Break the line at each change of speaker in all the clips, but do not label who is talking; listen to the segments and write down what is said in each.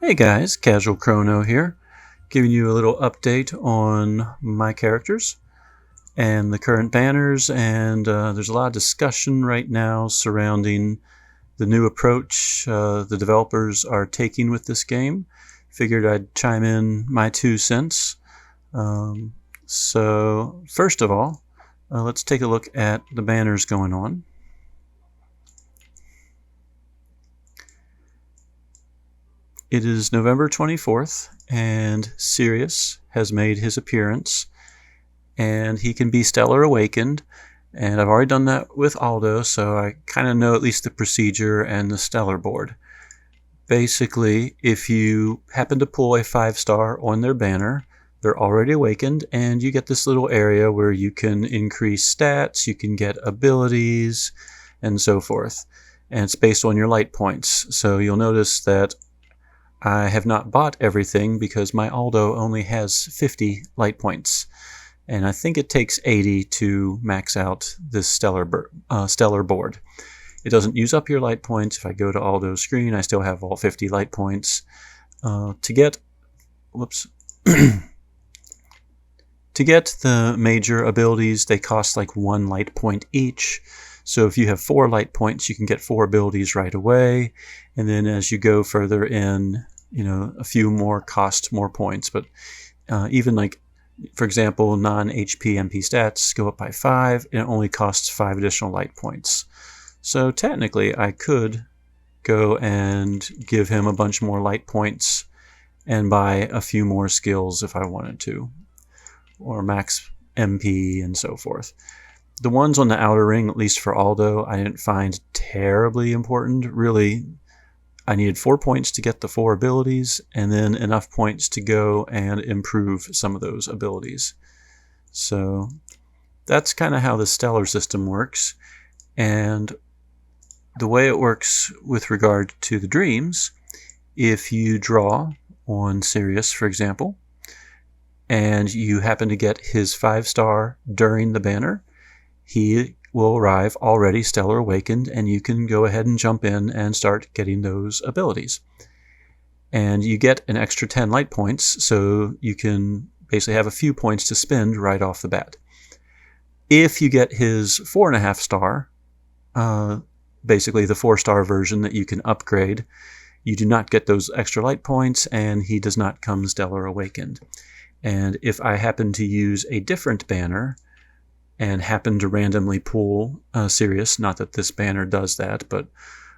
Hey guys, Casual Chrono here, giving you a little update on my characters and the current banners, and there's a lot of discussion right now surrounding the new approach the developers are taking with this game. Figured I'd chime in my 2 cents. So first of all, let's take a look at the banners going on. It is November 24th, and Sirius has made his appearance, and he can be Stellar Awakened, and I've already done that with Aldo, so I kind of know at least the procedure and the Stellar board. Basically, if you happen to pull a 5-star on their banner, they're already awakened, and you get this little area where you can increase stats, you can get abilities, and so forth. And it's based on your light points. So you'll notice that I have not bought everything because my Aldo only has 50 light points. And I think it takes 80 to max out this stellar board. It doesn't use up your light points. If I go to Aldo's screen, I still have all 50 light points. To get the major abilities, they cost like 1 light point each. So if you have 4 light points, you can get 4 abilities right away. And then as you go further in, a few more cost more points. But even like, for example, non-HP MP stats go up by 5, and it only costs 5 additional light points. So technically, I could go and give him a bunch more light points and buy a few more skills if I wanted to, or max MP and so forth. The ones on the outer ring, at least for Aldo, I didn't find terribly important. Really, I needed 4 points to get the 4 abilities, and then enough points to go and improve some of those abilities. So that's kind of how the Stellar system works. And the way it works with regard to the dreams, if you draw on Sirius, for example, and you happen to get his 5-star during the banner, he will arrive already Stellar Awakened, and you can go ahead and jump in and start getting those abilities. And you get an extra 10 light points, so you can basically have a few points to spend right off the bat. If you get his 4.5-star, basically the 4-star version that you can upgrade, you do not get those extra light points, and he does not come Stellar Awakened. And if I happen to use a different banner and happen to randomly pull Sirius, not that this banner does that, but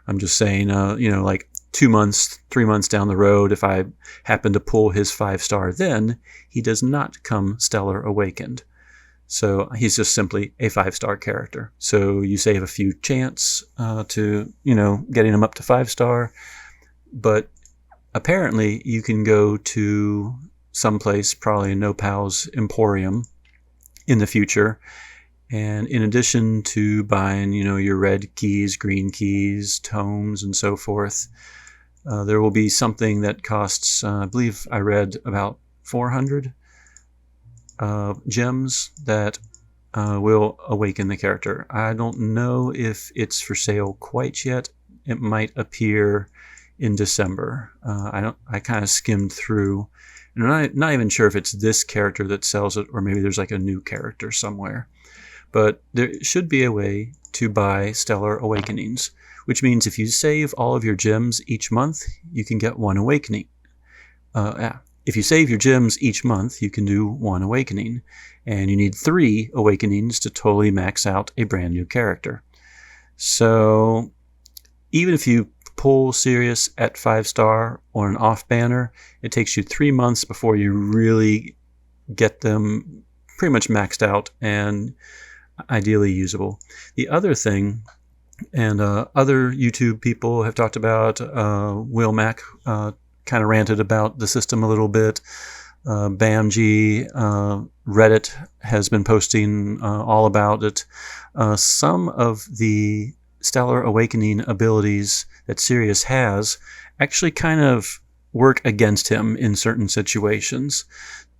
I'm just saying, like 2 months, 3 months down the road, if I happen to pull his 5-star, then he does not come Stellar Awakened. So he's just simply a 5-star character. So you save a few chance to, getting him up to 5-star. But apparently you can go to someplace, probably Nopal's Emporium in the future, and in addition to buying, your red keys, green keys, tomes, and so forth, there will be something that costs, I believe I read, about 400 gems that will awaken the character. I don't know if it's for sale quite yet. It might appear in December. I kind of skimmed through, and I'm not even sure if it's this character that sells it, or maybe there's like a new character somewhere. But there should be a way to buy Stellar Awakenings, which means if you save all of your gems each month, you can get 1 awakening. If you save your gems each month, you can do 1 awakening, and you need 3 awakenings to totally max out a brand new character. So even if you pull Sirius at 5-star or an off banner, it takes you 3 months before you really get them pretty much maxed out and ideally usable. The other thing, and other YouTube people have talked about, Will Mac kind of ranted about the system a little bit. BAMG, Reddit has been posting all about it. Some of the Stellar Awakening abilities that Sirius has actually kind of work against him in certain situations.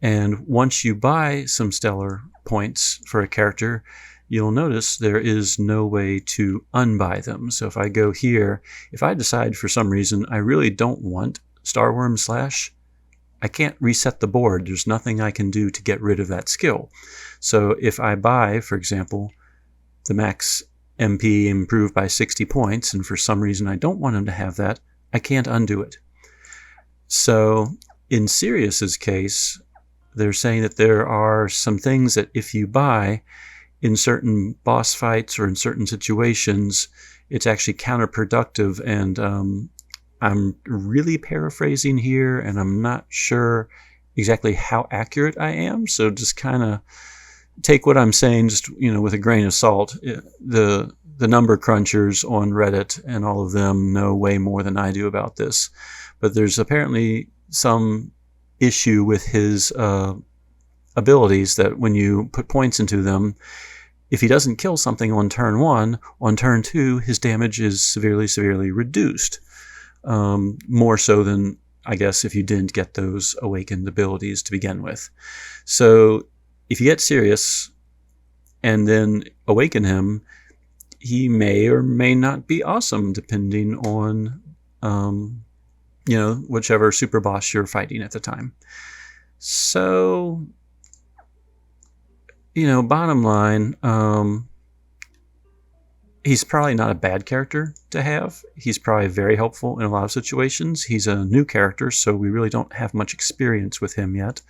And once you buy some Stellar points for a character, you'll notice there is no way to unbuy them. So if I go here, if I decide for some reason I really don't want Starworm Slash, I can't reset the board. There's nothing I can do to get rid of that skill. So if I buy, for example, the max MP improved by 60 points, and for some reason I don't want him to have that, I can't undo it. So in Sirius's case, they're saying that there are some things that if you buy in certain boss fights or in certain situations, it's actually counterproductive. And I'm really paraphrasing here, and I'm not sure exactly how accurate I am. So just kind of take what I'm saying, just with a grain of salt. The number crunchers on Reddit and all of them know way more than I do about this. But there's apparently some issue with his abilities that when you put points into them, if he doesn't kill something on turn 1, on turn 2, his damage is severely reduced. More so than, I guess, if you didn't get those awakened abilities to begin with. So if you get Sirius and then awaken him, he may or may not be awesome depending on whichever super boss you're fighting at the time. So, bottom line, he's probably not a bad character to have. He's probably very helpful in a lot of situations. He's a new character, so we really don't have much experience with him yet.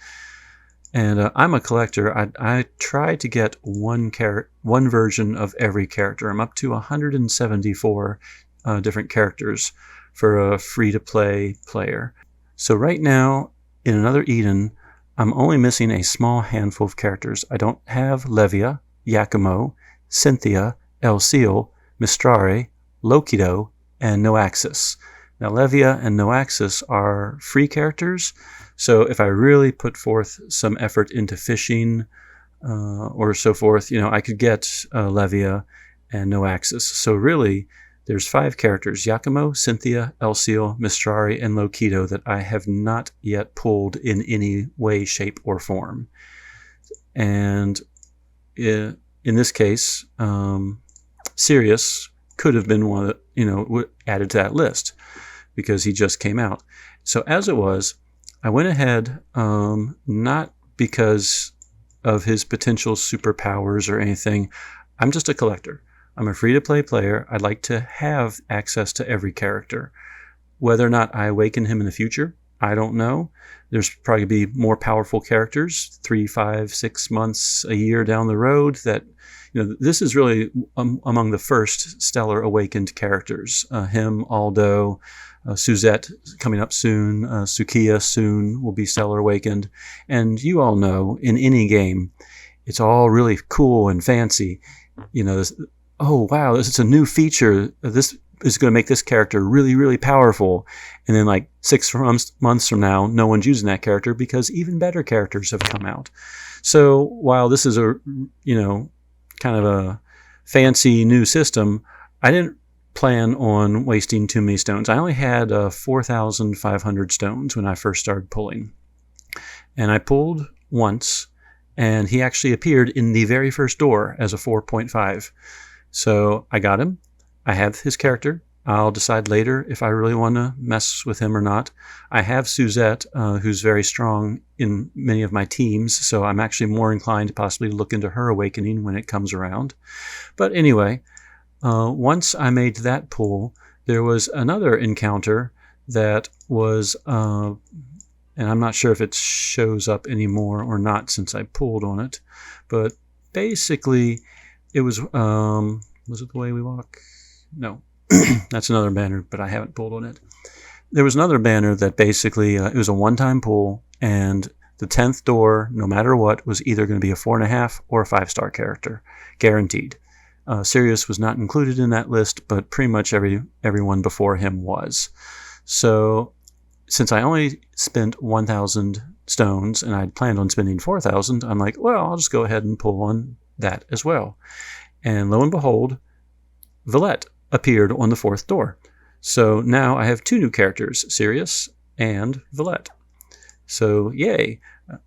And I'm a collector. I try to get one version of every character. I'm up to 174 different characters for a free-to-play player. So right now, in another Eden, I'm only missing a small handful of characters. I don't have Levia, Yakumo, Cynthia, Elseal, Mistrare, Lokido, and Noaxis. Now, Levia and Noaxis are free characters, so if I really put forth some effort into fishing or so forth, I could get Levia and Noaxis. So really, there's 5 characters: Yakumo, Cynthia, Elseal, Mistrare, and Lokido that I have not yet pulled in any way, shape, or form. And in this case, Sirius could have been one that, added to that list because he just came out. So as it was, I went ahead, not because of his potential superpowers or anything. I'm just a collector. I'm a free-to-play player. I'd like to have access to every character. Whether or not I awaken him in the future, I don't know. There's probably be more powerful characters 3, 5, 6 months, a year down the road that, this is really among the first stellar awakened characters. Him, Aldo, Suzette coming up soon, Sukiya soon will be stellar awakened. And you all know, in any game, it's all really cool and fancy. Oh, wow, this is a new feature. This is going to make this character really powerful. And then like 6 months from now, no one's using that character because even better characters have come out. So while this is a, kind of a fancy new system, I didn't plan on wasting too many stones. I only had 4,500 stones when I first started pulling. And I pulled once, and he actually appeared in the very first door as a 4.5. So I got him. I have his character. I'll decide later if I really want to mess with him or not. I have Suzette, who's very strong in many of my teams, so I'm actually more inclined to possibly look into her awakening when it comes around. But anyway, once I made that pull, there was another encounter that was, and I'm not sure if it shows up anymore or not since I pulled on it, but basically it was it the way we walk? No. That's another banner, but I haven't pulled on it. There was another banner that basically, it was a one-time pull, and the 10th door, no matter what, was either going to be a 4.5 or a 5-star character, guaranteed. Sirius was not included in that list, but pretty much everyone before him was. So since I only spent 1,000 stones, and I'd planned on spending 4,000, I'm like, well, I'll just go ahead and pull on that as well. And lo and behold, Valette appeared on the 4th door. So now I have 2 new characters, Sirius and Valette. So yay.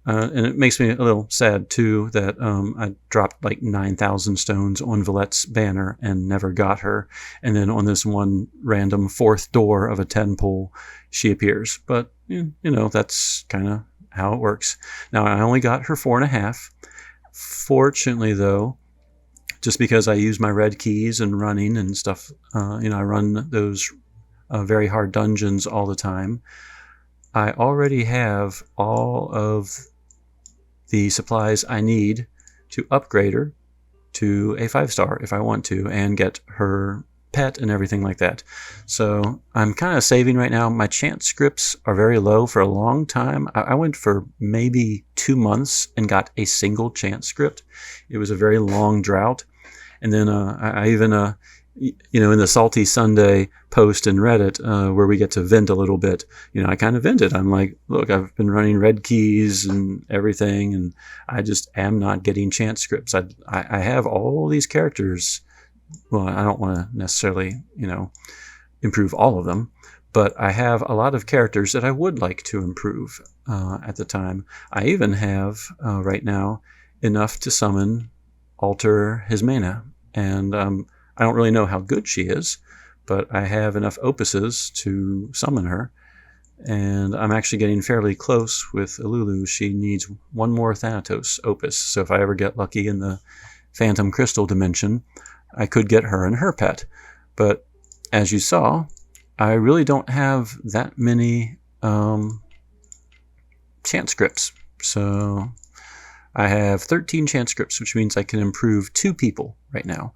And it makes me a little sad too that I dropped like 9,000 stones on Valette's banner and never got her. And then on this one random fourth door of a 10 pull, she appears. But, that's kind of how it works. Now, I only got her 4.5. Fortunately, though, just because I use my red keys and running and stuff, I run those very hard dungeons all the time. I already have all of the supplies I need to upgrade her to a 5-star if I want to and get her pet and everything like that. So I'm kind of saving right now. My chance scripts are very low for a long time. I went for maybe 2 months and got a single chance script. It was a very long drought. And then I even... in the Salty Sunday post in Reddit, where we get to vent a little bit, I kind of vented. I'm like, look, I've been running red keys and everything, and I just am not getting chance scripts. I have all these characters. Well, I don't want to necessarily, improve all of them, but I have a lot of characters that I would like to improve at the time. I even have, right now, enough to summon Alter Hismena, and I don't really know how good she is, but I have enough opuses to summon her, and I'm actually getting fairly close with Alulu. She needs one more Thanatos opus, so if I ever get lucky in the Phantom Crystal dimension, I could get her and her pet. But as you saw, I really don't have that many chance scripts. So I have 13 chance scripts, which means I can improve 2 people right now.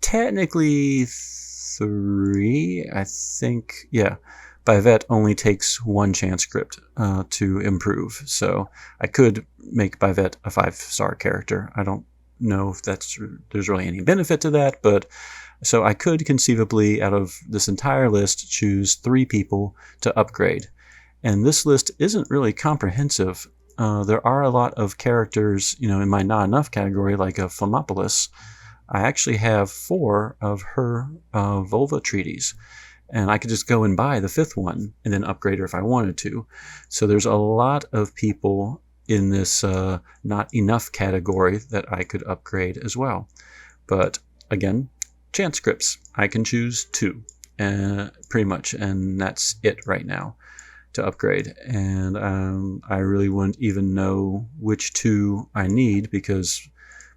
Technically 3, I think. Yeah, Bivette only takes 1 chance script to improve, so I could make Bivette a 5-star character. I don't know if there's really any benefit to that, but so I could conceivably, out of this entire list, choose 3 people to upgrade. And this list isn't really comprehensive. There are a lot of characters, in my not enough category, like a Flammopolis. I actually have 4 of her vulva treaties, and I could just go and buy the 5th one and then upgrade her if I wanted to. So there's a lot of people in this not enough category that I could upgrade as well. But again, chance scripts. I can choose 2, pretty much, and that's it right now to upgrade. And I really wouldn't even know which 2 I need because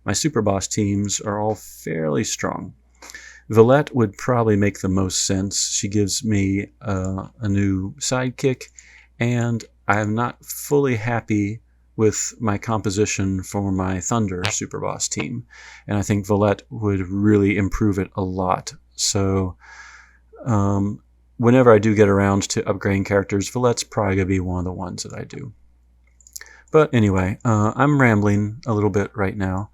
my super boss teams are all fairly strong. Valette would probably make the most sense. She gives me a new sidekick, and I'm not fully happy with my composition for my Thunder super boss team. And I think Valette would really improve it a lot. So whenever I do get around to upgrading characters, Valette's probably going to be one of the ones that I do. But anyway, I'm rambling a little bit right now.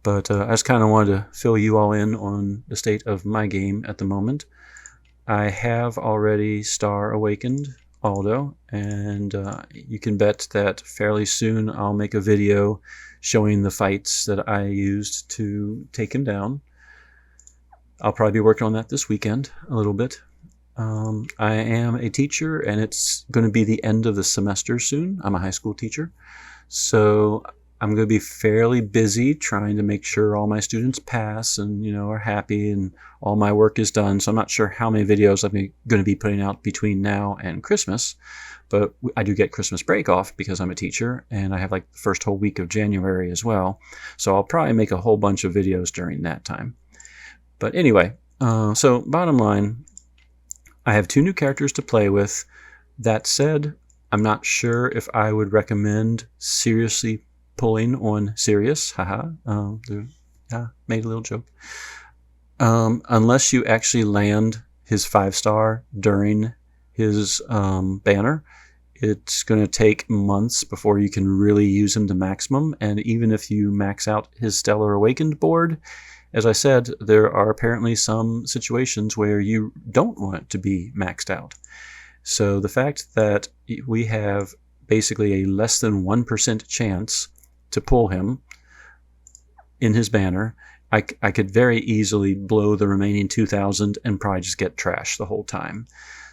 But I just kind of wanted to fill you all in on the state of my game at the moment. I have already Star Awakened Aldo, and you can bet that fairly soon I'll make a video showing the fights that I used to take him down. I'll probably be working on that this weekend a little bit. I am a teacher, and it's going to be the end of the semester soon. I'm a high school teacher, so I'm going to be fairly busy trying to make sure all my students pass and, are happy and all my work is done. So I'm not sure how many videos I'm going to be putting out between now and Christmas, but I do get Christmas break off because I'm a teacher, and I have like the first whole week of January as well. So I'll probably make a whole bunch of videos during that time. But anyway, so bottom line, I have 2 new characters to play with. That said, I'm not sure if I would recommend seriously pulling on Sirius. Haha. Made a little joke. Unless you actually land his 5-star during his banner, it's going to take months before you can really use him to maximum. And even if you max out his Stellar Awakened board, as I said, there are apparently some situations where you don't want it to be maxed out. So the fact that we have basically a less than 1% chance to pull him in his banner, I could very easily blow the remaining 2,000 and probably just get trashed the whole time.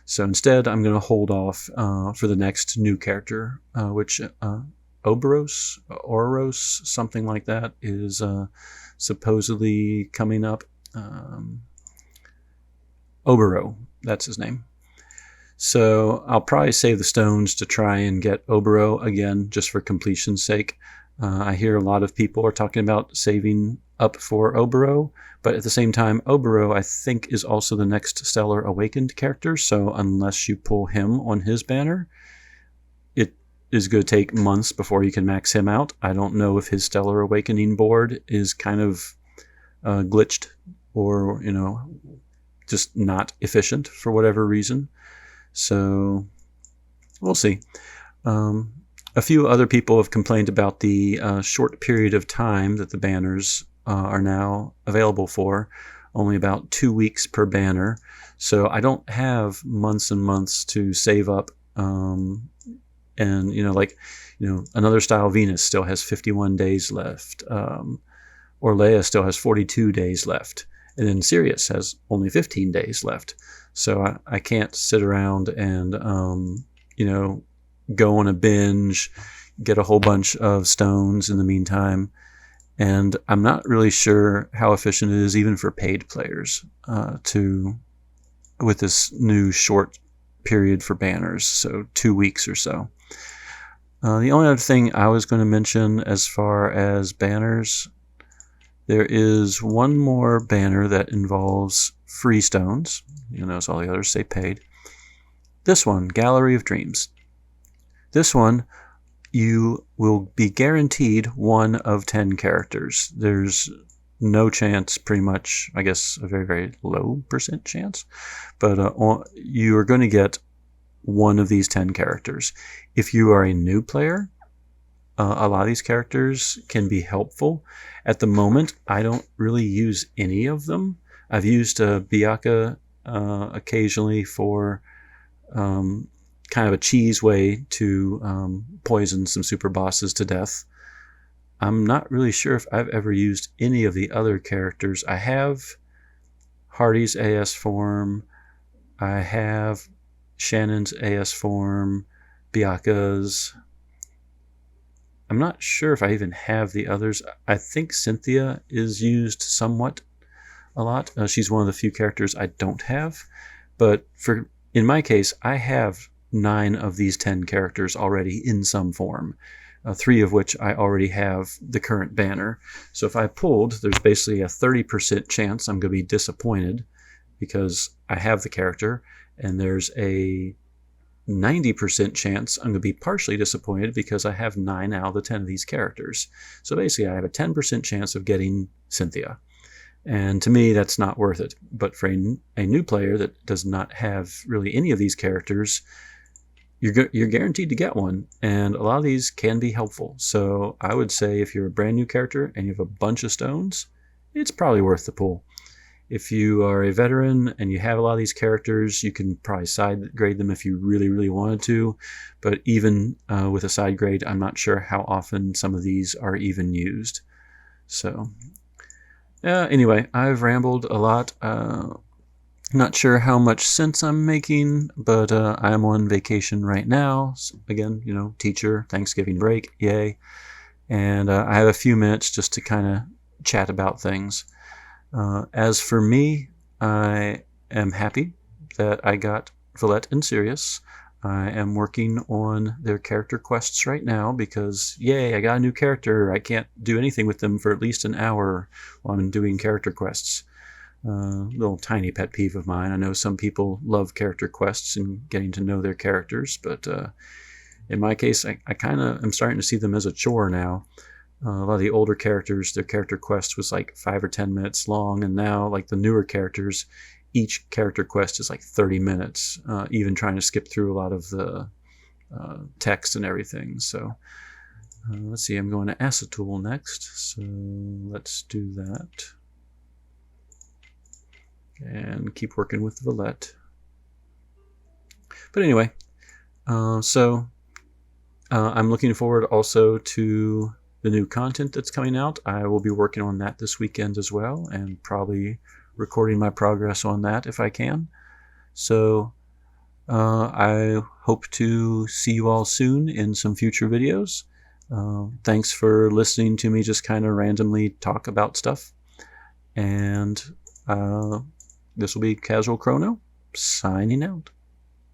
So instead, I'm going to hold off for the next new character, which Oros, something like that, is supposedly coming up. Obero, that's his name. So I'll probably save the stones to try and get Obero again, just for completion's sake. I hear a lot of people are talking about saving up for Obero, but at the same time, Obero, I think, is also the next Stellar Awakened character, so unless you pull him on his banner, it is going to take months before you can max him out. I don't know if his Stellar Awakening board is kind of glitched or, just not efficient for whatever reason. So we'll see. A few other people have complained about the short period of time that the banners are now available for, only about 2 weeks per banner. So I don't have months and months to save up. And, another style Venus still has 51 days left. Orlea still has 42 days left. And then Sirius has only 15 days left. So I can't sit around and, go on a binge, get a whole bunch of stones in the meantime. And I'm not really sure how efficient it is even for paid players with this new short period for banners, so 2 weeks or so. The only other thing I was going to mention as far as banners, there is one more banner that involves free stones. You'll notice all the others say paid. This one, Gallery of Dreams. This one, you will be guaranteed 1 of 10 characters. There's no chance, pretty much, I guess a very, very low % chance, but you are going to get 1 of these 10 characters. If you are a new player, a lot of these characters can be helpful. At the moment, I don't really use any of them. I've used Biaka occasionally for kind of a cheese way to poison some super bosses to death. I'm not really sure if I've ever used any of the other characters. I have Hardy's AS form. I have Shannon's AS form, Biaka's. I'm not sure if I even have the others. I think Cynthia is used somewhat a lot. She's one of the few characters I don't have. But in my case, I have 9 of these 10 characters already in some form, 3 of which I already have the current banner. So if I pulled, there's basically a 30% chance I'm going to be disappointed because I have the character, and there's a 90% chance I'm going to be partially disappointed because I have 9 out of the 10 of these characters. So basically I have a 10% chance of getting Cynthia. And to me, that's not worth it. But for a new player that does not have really any of these characters, you're guaranteed to get one. And a lot of these can be helpful. So I would say if you're a brand new character and you have a bunch of stones, it's probably worth the pull. If you are a veteran and you have a lot of these characters, you can probably side grade them if you really, really wanted to. But even with a side grade, I'm not sure how often some of these are even used. So anyway, I've rambled a lot. Not sure how much sense I'm making, but I'm on vacation right now. So again, teacher, Thanksgiving break, yay. And I have a few minutes just to kind of chat about things. As for me, I am happy that I got Valette and Sirius. I am working on their character quests right now because, yay, I got a new character. I can't do anything with them for at least an hour while I'm doing character quests. Little tiny pet peeve of mine. I know some people love character quests and getting to know their characters, but in my case, I kind of am starting to see them as a chore now. A lot of the older characters, their character quest was like 5 or 10 minutes long, and now, like the newer characters, each character quest is like 30 minutes, even trying to skip through a lot of the text and everything. So let's see, I'm going to Acetul next, so let's do that. And keep working with Valette. But anyway, so I'm looking forward also to the new content that's coming out. I will be working on that this weekend as well, and probably recording my progress on that if I can. So I hope to see you all soon in some future videos. Thanks for listening to me just kind of randomly talk about stuff. And this will be Casual Chrono, signing out.